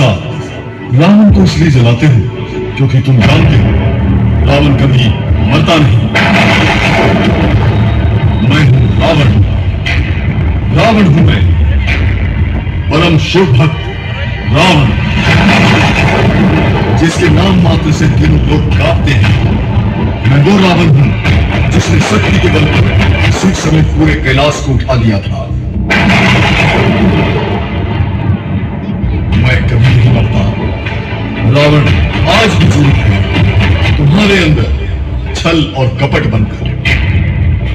सा रावण को इसलिए जलाते हो क्योंकि तुम जानते हो रावण कभी मरता नहीं। मैं हूं रावण, रावण हूं मैं, परम शिव भक्त रावण, जिसके नाम मात्र से तीनों लोग कांपते हैं। मैं वो रावण हूं जिसने शक्ति के बल पर शिव समेत पूरे कैलाश को उठा लिया था। मैं कभी नहीं मरता। रावण आज भी जीवित है, तुम्हारे अंदर छल और कपट बनकर,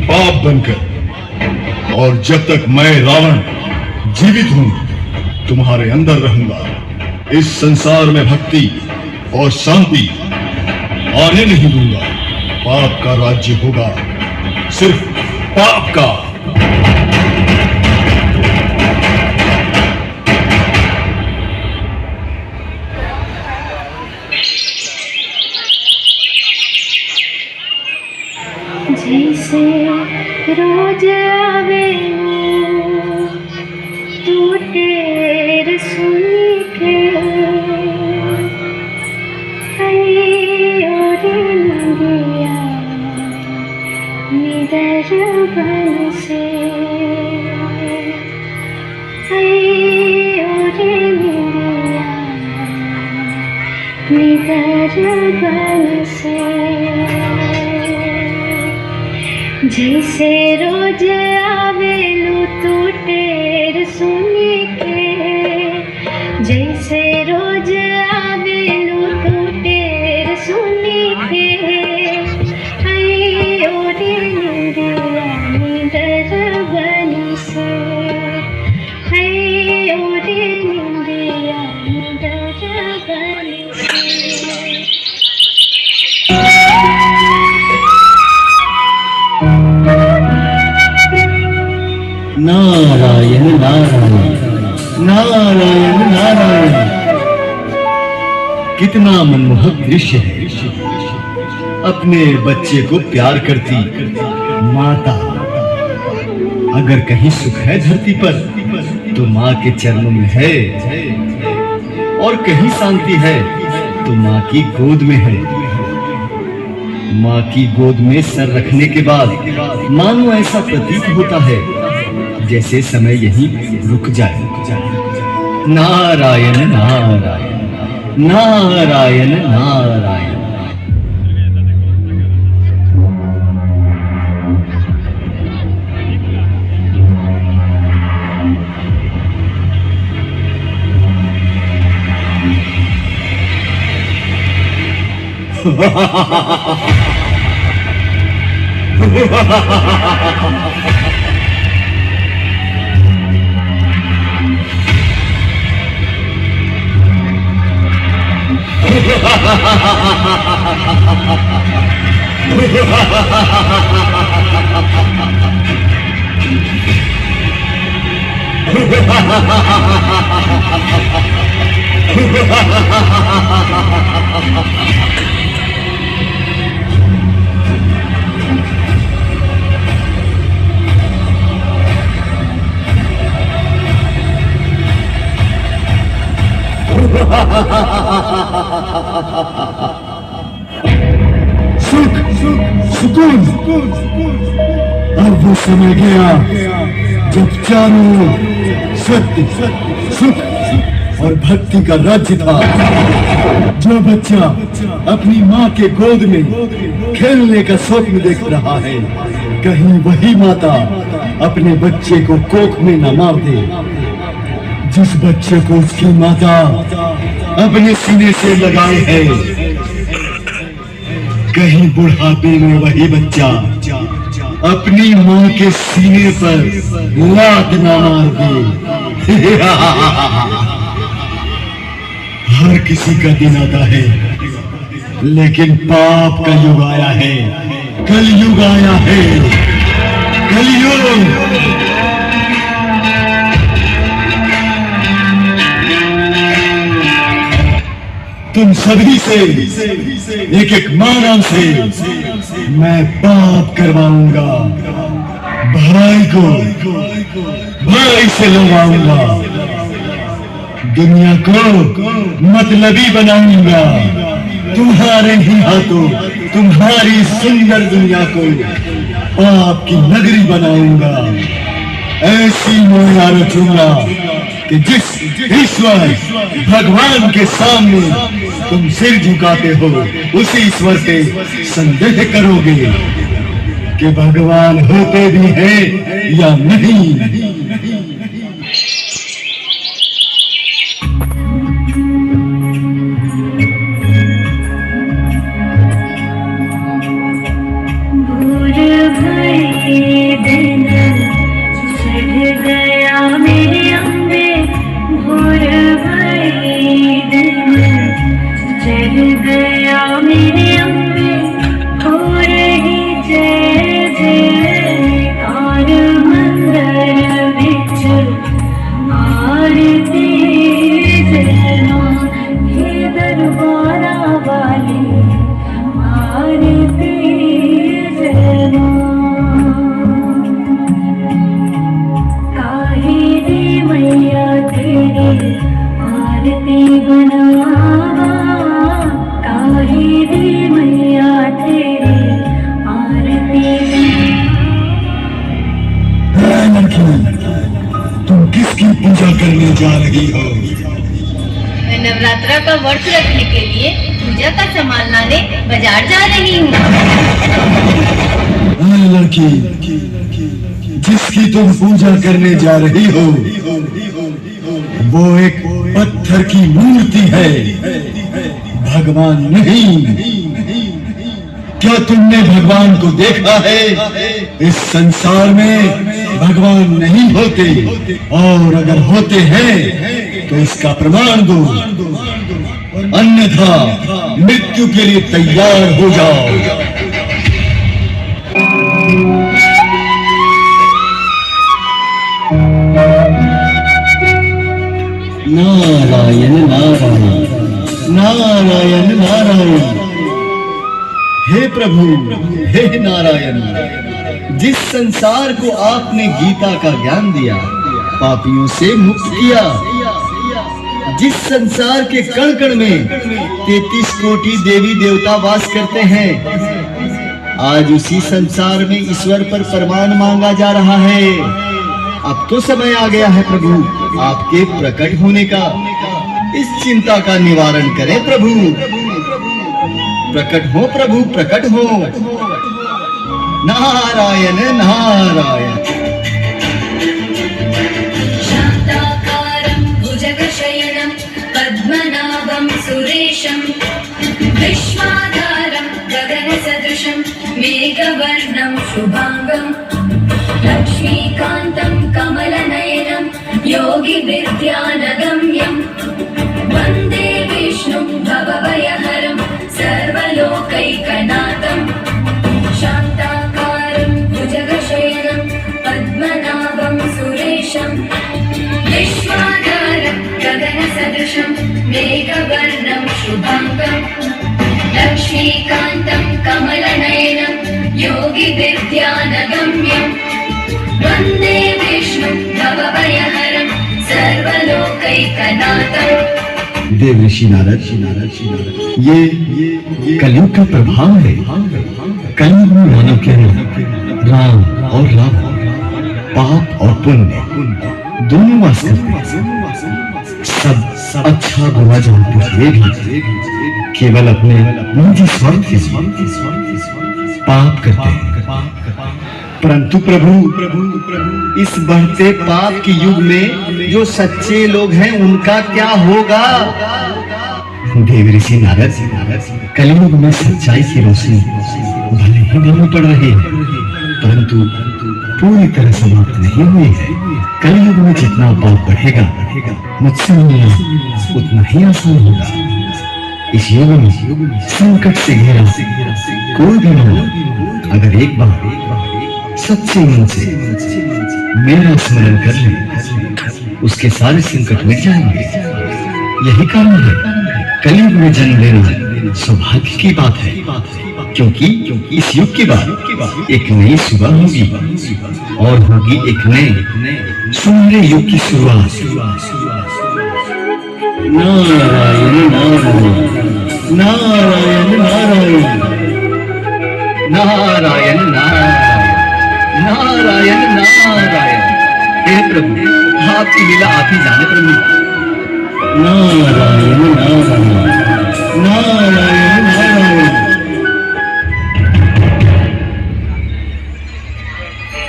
पाप बनकर। और जब तक मैं रावण जीवित हूं तुम्हारे अंदर रहूंगा। इस संसार में भक्ति और शांति आने नहीं दूंगा। पाप का राज्य होगा, सिर्फ पाप का। जैसे रोज आवे टूटे रसूल के और नदिया निदर बन से और नदिया निदर बन से। जैसे रोज आवेलू तू टेर सुन के, जैसे रोज आवेलू तू टेर सुन के, ओरे निंदिया निदर बन से, ओरे निंदिया निदर बन से। नारायण नारायण नारायण नारायण। कितना मनमोहक दृश्य है। अपने बच्चे को प्यार करती माता। अगर कहीं सुख है धरती पर तो माँ के चरणों में है, और कहीं शांति है तो माँ की गोद में है। माँ की गोद में सर रखने के बाद मानो ऐसा प्रतीत होता है जैसे समय यहीं रुक जाए। नारायण नारायण नारायण नारायण। सुख सुकून। अब वो समय गया जब चारों सत्य सुख और भक्ति का राज्य था। जो बच्चा अपनी माँ के गोद में खेलने का स्वप्न देख रहा है, कहीं वही माता अपने बच्चे को कोख में न मार दे। जिस बच्चे को उसकी माता अपने सीने से लगाए है, कहीं बुढ़ापे में वही बच्चा अपनी माँ के सीने पर लात न मार दे। हर किसी का दिन आता है, लेकिन पाप का युग आया है, कलयुग आया है, कलयुग। तुम सभी से एक एक मानव से मैं पाप करवाऊंगा। भाई को भाई से लड़वाऊंगा, दुनिया को मतलबी बनाऊंगा, तुम्हारे ही हाथों तुम्हारी सुंदर दुनिया को पाप की नगरी बनाऊंगा। ऐसी मोया रचूंगा कि जिस ईश्वर भगवान के सामने तुम सिर झुकाते हो, उसी ईश्वर से संदेह करोगे कि भगवान होते भी हैं या नहीं। तुम किसकी पूजा करने जा रही हो? मैं नवरात्रा का व्रत रखने के लिए पूजा का सामान लाने बाजार जा रही हूँ। लड़की, जिसकी तुम पूजा करने जा रही हो वो एक पत्थर की मूर्ति है, भगवान नहीं। क्या तुमने भगवान को देखा है? इस संसार में भगवान नहीं होते, और अगर होते हैं तो इसका प्रमाण दो, अन्यथा मृत्यु के लिए तैयार हो जाओ। नारायण नारायण नारायण नारायण। हे प्रभु, हे नारायण, जिस संसार को आपने गीता का ज्ञान दिया, पापियों से मुक्त किया, जिस संसार के कण कण में 33 कोटि देवी देवता वास करते हैं, आज उसी संसार में ईश्वर पर प्रमाण मांगा जा रहा है। अब तो समय आ गया है प्रभु आपके प्रकट होने का। इस चिंता का निवारण करें प्रभु। प्रकट हो प्रभु, प्रकट हो। नारायण नारायण। शान्ताकारं भुजगशयनं पद्मनाभं सुरेशं विश्वाधारं गगनसदृशं मेघवर्णं शुभांगं लक्ष्मीकान्तं कमलनयनं योगिविद्यानगम्यं वन्दे विष्णुं भवभयहरं सर्वलोकैकनाथं। शान्ताकारं भुजगशयनं पद्मनाभं सुरेशं विश्वाधारं गगनसदृशं मेघवर्णं शुभांगं लक्ष्मीकान्तं कमलनयनं योगिविद्यानगम्यं वन्दे विष्णुं भवभयहरं सर्वलोकैकनाथं। देव ऋषि नारद, ये कलयुग का प्रभाव है। कलयुग में मानव के अंदर राम और रावण, पाप और पुण्य दोनों वास करते हैं। सब अच्छा बुरा जानते हुए भी केवल अपने निजी स्वार्थ के पाप करते हैं। परंतु प्रभु, इस बढ़ते पाप के युग में जो सच्चे लोग हैं उनका क्या होगा? देव ऋषि नारद, कलयुग में सच्चाई की रोशनी भले ही नहीं पड़ रही है, परंतु पूरी तरह समाप्त नहीं हुई है। कलयुग में जितना पाप बढ़ेगा, मुझसे मिलना उतना ही आसान होगा। इस युग में संकट से घिरा कोई भी मानव अगर एक बार सच्चे मन से मेरा स्मरण कर ले, उसके सारे संकट मिट जाएंगे। यही कारण है कलयुग में जन्म लेना सौभाग्य की बात है, क्योंकि इस युग के बाद एक नई सुबह होगी और होगी एक नए सुनहरे युग की शुरुआत। नारायण नारायण नारायण नारायण नारायण नारायण नारायण नारायण। हे प्रभु, आपकी लीला आप ही जाने प्रभु। नारायण नारायण नारायण नारायण।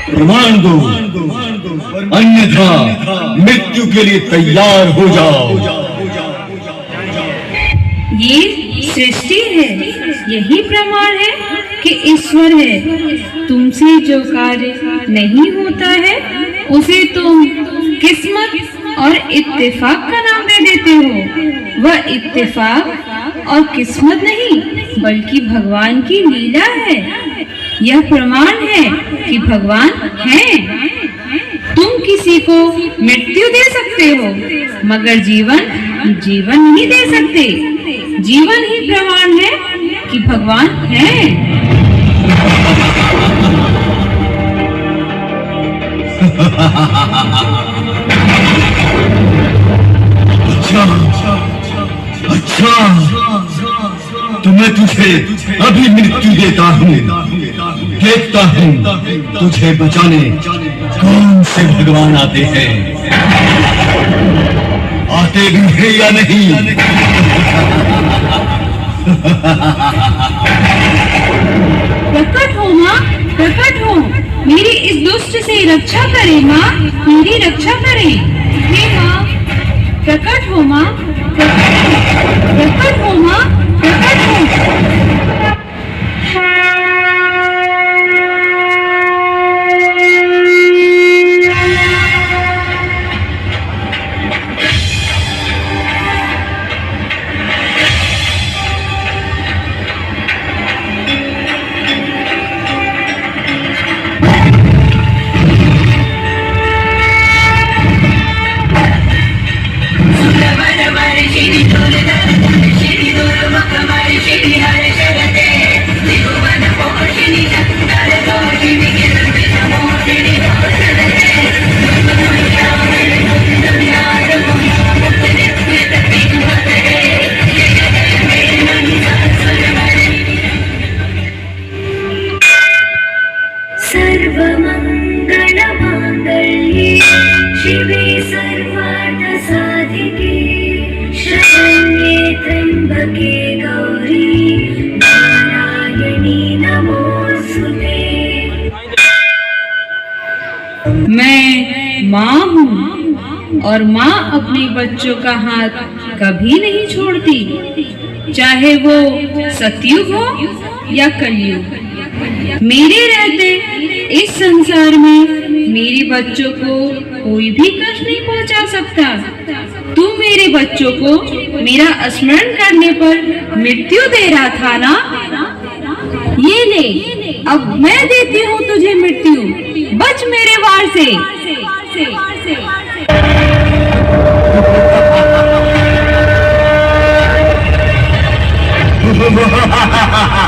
प्रमाण दो, अन्यथा मृत्यु के लिए तैयार हो जाओ। ये सृष्टि है, यही प्रमाण है कि ईश्वर है। तुमसे जो कार्य नहीं होता है उसे तुम किस्मत और इत्तेफाक का नाम दे देते हो। वह इत्तेफाक और किस्मत नहीं बल्कि भगवान की लीला है। यह प्रमाण है कि भगवान है। तुम किसी को मृत्यु दे सकते हो मगर जीवन नहीं दे सकते। जीवन ही प्रमाण है कि भगवान है। अच्छा, तो मैं तुझे अभी मृत्यु देता हूँ। देखता हूँ तुझे बचाने कौन से भगवान आते हैं। आते भी हैं या नहीं। प्रकट हो माँ, प्रकट हो। मेरी इस दुष्ट से रक्षा करे माँ, मेरी रक्षा करे। हे माँ, प्रकट हो माँ, प्रकट हो माँ, प्रकट हो। मैं माँ हूँ और माँ अपने बच्चों का हाथ कभी नहीं छोड़ती, चाहे वो सतयुग हो या कलयुग। मेरे रहते इस संसार में मेरे बच्चों को कोई भी कष्ट नहीं पहुँचा सकता। तुम मेरे बच्चों को मेरा स्मरण करने पर मृत्यु दे रहा था ना। ये ले, अब मैं देती हूँ तुझे मृत्यु। बच मेरे वार से। Ha ha ha ha ha!